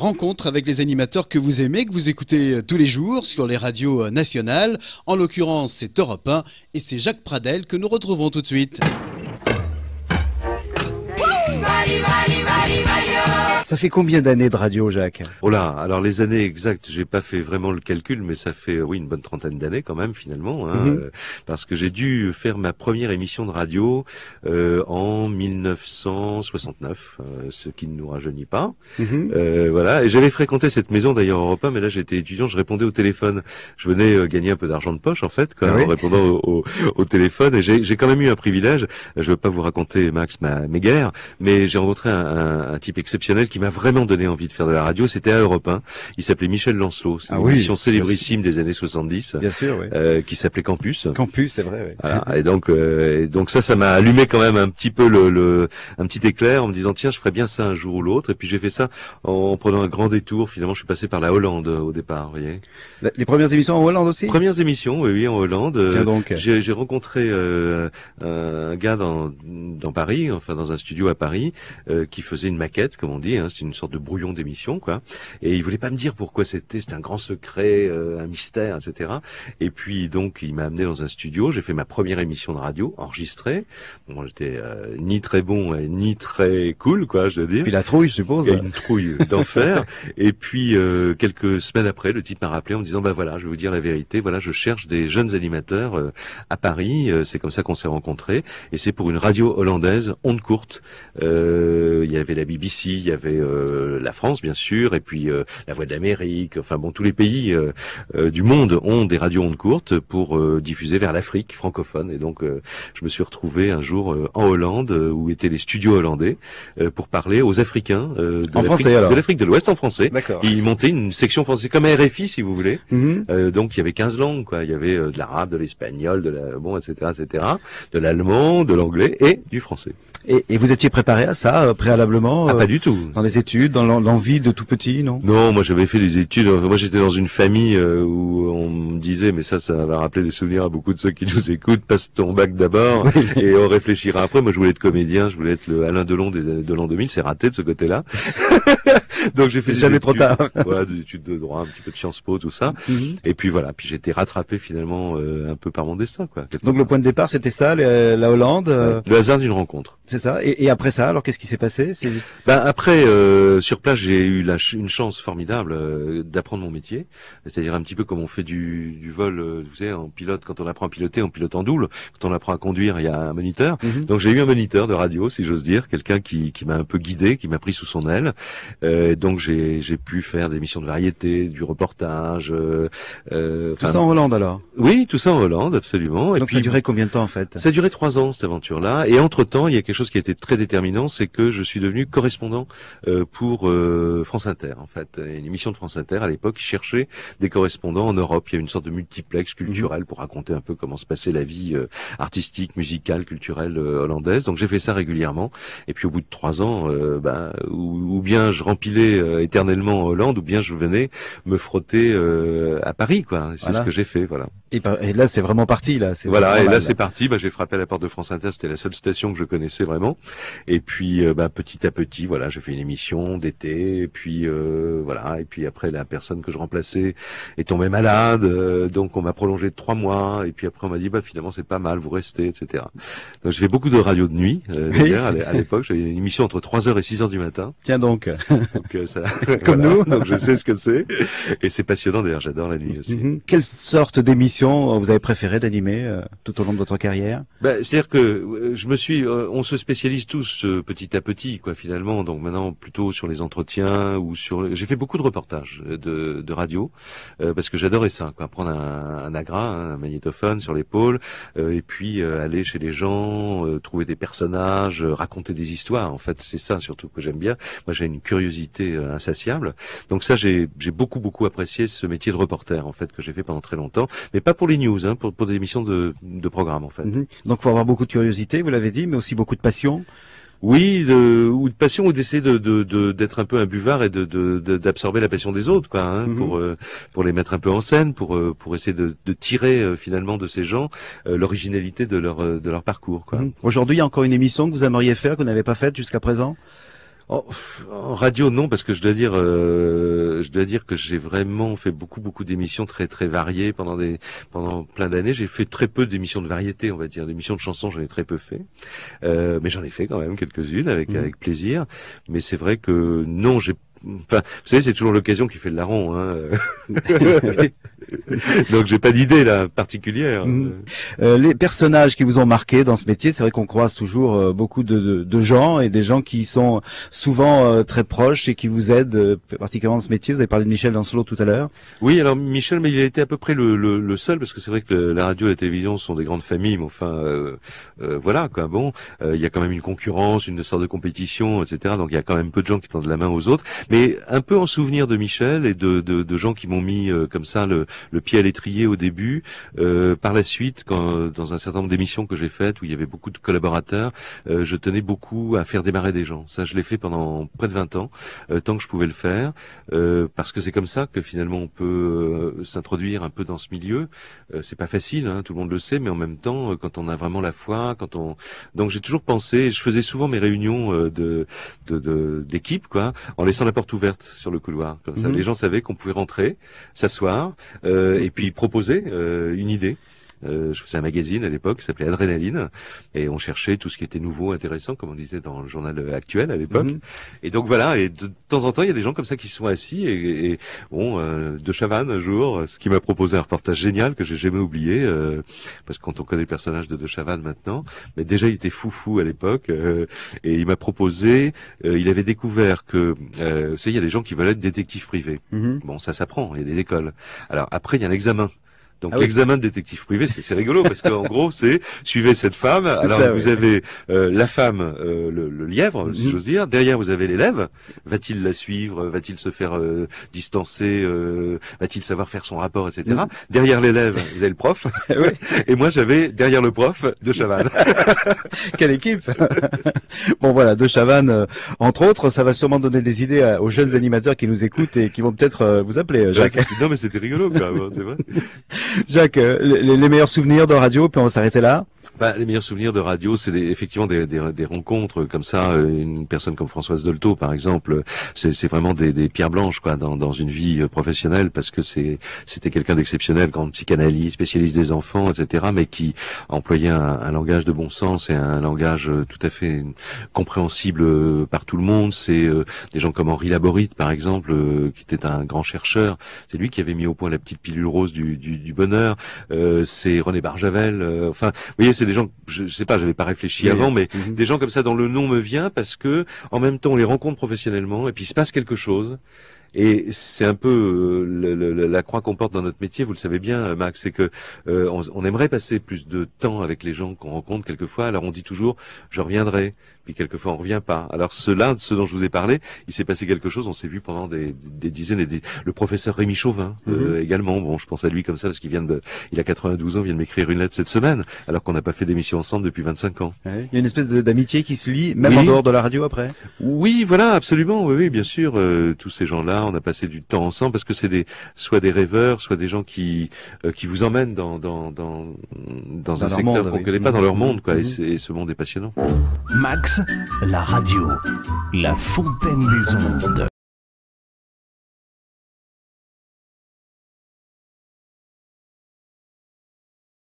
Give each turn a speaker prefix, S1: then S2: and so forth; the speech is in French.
S1: rencontre avec les animateurs que vous aimez, que vous écoutez tous les jours sur les radios nationales. En l'occurrence, c'est Europe 1 et c'est Jacques Pradel que nous retrouvons tout de suite.
S2: Ça fait combien d'années de radio, Jacques?
S3: Oh là, alors les années exactes, j'ai pas fait vraiment le calcul, mais ça fait oui une bonne trentaine d'années quand même finalement, hein, parce que j'ai dû faire ma première émission de radio en 1969, ce qui ne nous rajeunit pas. Voilà, et j'avais fréquenté cette maison d'ailleurs en Europe 1, mais là j'étais étudiant, je répondais au téléphone, je venais gagner un peu d'argent de poche en fait, en répondant au téléphone, et j'ai quand même eu un privilège. Je veux pas vous raconter Max mes guerres, mais j'ai rencontré un type exceptionnel qui m'a vraiment donné envie de faire de la radio. C'était à Europe 1. Il s'appelait Michel Lancelot. C'est une émission célébrissime des années 70.
S2: Bien sûr, oui.
S3: Qui s'appelait Campus.
S2: Campus, c'est vrai, oui.
S3: Voilà. Et donc ça m'a allumé quand même un petit peu un petit éclair en me disant tiens, je ferais bien ça un jour ou l'autre. Et puis j'ai fait ça en prenant un grand détour. Finalement, je suis passé par la Hollande au départ, vous voyez.
S2: Les premières émissions en Hollande aussi?
S3: Premières émissions, oui, en Hollande.
S2: Tiens donc.
S3: J'ai rencontré un gars dans Paris, enfin dans un studio à Paris, qui faisait une maquette, comme on dit, hein, c'est une sorte de brouillon d'émission, quoi. Et il voulait pas me dire pourquoi c'était un grand secret, un mystère, etc. Et puis donc il m'a amené dans un studio, j'ai fait ma première émission de radio enregistrée. Bon, j'étais ni très bon ni très cool, quoi, je dois dire.
S2: Puis la trouille, je suppose.
S3: Une trouille d'enfer. Et puis quelques semaines après, le type m'a rappelé en me disant bah voilà, je vais vous dire la vérité, voilà, je cherche des jeunes animateurs à Paris. C'est comme ça qu'on s'est rencontrés. Et c'est pour une radio hollandaise, onde courte. Il y avait la BBC, il y avait la France bien sûr, et puis la Voix de l'Amérique, enfin bon, tous les pays du monde ont des radios ondes courtes pour diffuser vers l'Afrique francophone. Et donc je me suis retrouvé un jour en Hollande où étaient les studios hollandais pour parler aux Africains de l'Afrique de l'Ouest en français.
S2: D'accord.
S3: Ils montaient une section française comme RFI si vous voulez. Donc il y avait 15 langues, quoi. Il y avait de l'arabe, de l'espagnol, etc., de l'allemand, de l'anglais et du français.
S2: Et vous étiez préparé à ça préalablement?
S3: Pas du tout.
S2: Dans les études, dans l'envie de tout petit, non?
S3: Non, moi j'avais fait des études. Moi j'étais dans une famille où on me disait, mais ça va rappeler des souvenirs à beaucoup de ceux qui nous écoutent. Passe ton bac d'abord et on réfléchira après. Moi je voulais être comédien, je voulais être le Alain Delon de l'an 2000. C'est raté de ce côté-là. Donc j'ai fait
S2: jamais trop tard.
S3: Voilà, des études de droit, un petit peu de Sciences Po, tout ça. Et puis voilà. Puis j'ai été rattrapé finalement un peu par mon destin, quoi.
S2: Donc le point de départ c'était ça, la Hollande.
S3: Le hasard d'une rencontre.
S2: C'est ça. Et après ça, alors qu'est-ce qui s'est passé?
S3: Après, sur place, j'ai eu une chance formidable d'apprendre mon métier. C'est-à-dire un petit peu comme on fait du vol, vous savez, en pilote. Quand on apprend à piloter, on pilote en double. Quand on apprend à conduire, il y a un moniteur. Donc j'ai eu un moniteur de radio, si j'ose dire, quelqu'un qui m'a un peu guidé, qui m'a pris sous son aile. Donc j'ai pu faire des émissions de variété, du reportage.
S2: Tout ça en Hollande alors?
S3: Oui, tout ça en Hollande, absolument.
S2: Donc ça a duré combien de temps en fait?
S3: Ça a duré 3 ans cette aventure-là. Et entre-temps, il y a quelque chose qui a été très déterminant, c'est que je suis devenu correspondant pour France Inter, en fait. Une émission de France Inter, à l'époque, qui cherchait des correspondants en Europe. Il y a une sorte de multiplex culturel pour raconter un peu comment se passait la vie artistique, musicale, culturelle hollandaise. Donc j'ai fait ça régulièrement. Et puis au bout de 3 ans, ou bien je rempilais éternellement en Hollande, ou bien je venais me frotter à Paris, quoi. C'est ce que j'ai fait, voilà.
S2: Et là, c'est vraiment parti, là.
S3: Voilà, et là, c'est parti. J'ai frappé à la porte de France Inter. C'était la seule station que je connaissais vraiment. Et puis, petit à petit, voilà, j'ai fait une émission d'été. Et puis, voilà. Et puis après, la personne que je remplaçais est tombée malade. Donc, on m'a prolongé de 3 mois. Et puis après, on m'a dit, finalement, c'est pas mal, vous restez, etc. Donc, j'ai fait beaucoup de radio de nuit. D'ailleurs, à l'époque, j'avais une émission entre 3h et 6h du matin.
S2: Tiens donc.
S3: Donc, ça,
S2: Comme
S3: voilà.
S2: nous.
S3: Donc, je sais ce que c'est. Et c'est passionnant, d'ailleurs. J'adore la nuit aussi.
S2: Quelle sorte d'émission vous avez préféré d'animer tout au long de votre carrière?
S3: C'est-à-dire que on se spécialise tous petit à petit, quoi, finalement. Donc maintenant, plutôt sur les entretiens ou j'ai fait beaucoup de reportages de radio parce que j'adorais ça, quoi, prendre un agra, un magnétophone sur l'épaule, et puis aller chez les gens, trouver des personnages, raconter des histoires. En fait, c'est ça surtout que j'aime bien. Moi, j'ai une curiosité insatiable. Donc ça, j'ai beaucoup apprécié ce métier de reporter, en fait, que j'ai fait pendant très longtemps, mais pas pour les news, pour des émissions de programmes, en fait.
S2: Donc, faut avoir beaucoup de curiosité, vous l'avez dit, mais aussi beaucoup de passion.
S3: Oui, ou de passion, ou d'essayer d'être un peu un buvard et d'absorber la passion des autres, quoi, pour les mettre un peu en scène, pour essayer de tirer finalement de ces gens l'originalité de leur parcours, quoi.
S2: Aujourd'hui, il y a encore une émission que vous aimeriez faire, que vous n'avez pas faite jusqu'à présent?
S3: En radio, non, parce que je dois dire que j'ai vraiment fait beaucoup d'émissions très très variées pendant plein d'années. J'ai fait très peu d'émissions de variété, on va dire. D'émissions de chansons, j'en ai très peu fait, mais j'en ai fait quand même quelques-unes avec plaisir. Mais c'est vrai que non, enfin, vous savez, c'est toujours l'occasion qui fait le larron, hein. Donc j'ai pas d'idée là particulière.
S2: Les personnages qui vous ont marqué dans ce métier, c'est vrai qu'on croise toujours beaucoup de gens et des gens qui sont souvent très proches et qui vous aident particulièrement dans ce métier. Vous avez parlé de Michel Lancelot tout à l'heure.
S3: Oui, alors Michel, mais il a été à peu près le seul, parce que c'est vrai que la radio et la télévision sont des grandes familles, mais enfin voilà quoi. Bon, il y a quand même une concurrence, une sorte de compétition, etc. Donc il y a quand même peu de gens qui tendent la main aux autres, mais un peu en souvenir de Michel et de gens qui m'ont mis comme ça le pied à l'étrier au début. Par la suite, dans un certain nombre d'émissions que j'ai faites où il y avait beaucoup de collaborateurs, je tenais beaucoup à faire démarrer des gens. Ça, je l'ai fait pendant près de 20 ans, tant que je pouvais le faire, parce que c'est comme ça que finalement on peut s'introduire un peu dans ce milieu. C'est pas facile, hein, tout le monde le sait, mais en même temps, quand on a vraiment la foi, donc j'ai toujours pensé, je faisais souvent mes réunions d'équipe, quoi, en laissant la porte ouverte sur le couloir. Comme ça, les gens savaient qu'on pouvait rentrer, s'asseoir, et puis proposer une idée. Je faisais un magazine à l'époque qui s'appelait Adrénaline, et on cherchait tout ce qui était nouveau, intéressant, comme on disait dans le journal Actuel à l'époque. Et donc voilà, et de temps en temps, il y a des gens comme ça qui se sont assis, et bon, De Chavannes un jour, ce qui m'a proposé un reportage génial que j'ai jamais oublié, parce que quand on connaît le personnage de Chavannes maintenant, mais déjà il était fou à l'époque, et il m'a proposé, il avait découvert que, vous savez, il y a des gens qui veulent être détectives privés. Bon, ça s'apprend, il y a des écoles. Alors après, il y a un examen. Donc l'examen de détective privé, c'est rigolo parce qu'en gros, c'est suivez cette femme. Alors ça, vous avez la femme, le lièvre, si j'ose dire. Derrière, vous avez l'élève. Va-t-il la suivre? Va-t-il se faire distancer? Va-t-il savoir faire son rapport, etc. Derrière l'élève, vous avez le prof. Et moi, j'avais derrière le prof De Chavannes.
S2: Quelle équipe! Bon voilà, De Chavannes, entre autres, ça va sûrement donner des idées aux jeunes animateurs qui nous écoutent et qui vont peut-être vous appeler, Jacques.
S3: Non, mais c'était rigolo, quand même, c'est vrai.
S2: Jacques, les meilleurs souvenirs de radio, puis on va s'arrêter là.
S3: Les meilleurs souvenirs de radio, c'est effectivement des rencontres comme ça. Une personne comme Françoise Dolto, par exemple, c'est vraiment des pierres blanches, quoi, dans une vie professionnelle, parce que c'était quelqu'un d'exceptionnel, grande psychanalyste, spécialiste des enfants, etc., mais qui employait un langage de bon sens et un langage tout à fait compréhensible par tout le monde. C'est des gens comme Henri Laborit, par exemple, qui était un grand chercheur. C'est lui qui avait mis au point la petite pilule rose du bonheur. C'est René Barjavel. Enfin, vous voyez, c'est des gens, je sais pas, j'avais pas réfléchi avant, mais des gens comme ça dont le nom me vient parce que en même temps on les rencontre professionnellement et puis il se passe quelque chose. Et c'est un peu la croix qu'on porte dans notre métier, vous le savez bien, Max, c'est que on aimerait passer plus de temps avec les gens qu'on rencontre quelquefois. Alors on dit toujours, je reviendrai. Puis quelquefois on revient pas. Alors ce dont je vous ai parlé, il s'est passé quelque chose. On s'est vu pendant des dizaines le professeur Rémi Chauvin également. Bon, je pense à lui comme ça parce qu'il il a 92 ans, vient de m'écrire une lettre cette semaine, alors qu'on n'a pas fait d'émission ensemble depuis 25 ans.
S2: Il y a une espèce d'amitié qui se lie, même en dehors de la radio après.
S3: Oui, voilà, absolument. Oui, bien sûr. Tous ces gens-là, on a passé du temps ensemble parce que c'est soit des rêveurs, soit des gens qui vous emmènent dans un secteur qu'on connaît pas, dans leur monde, quoi. Et ce monde est passionnant.
S4: Max, la radio, la fontaine des ondes.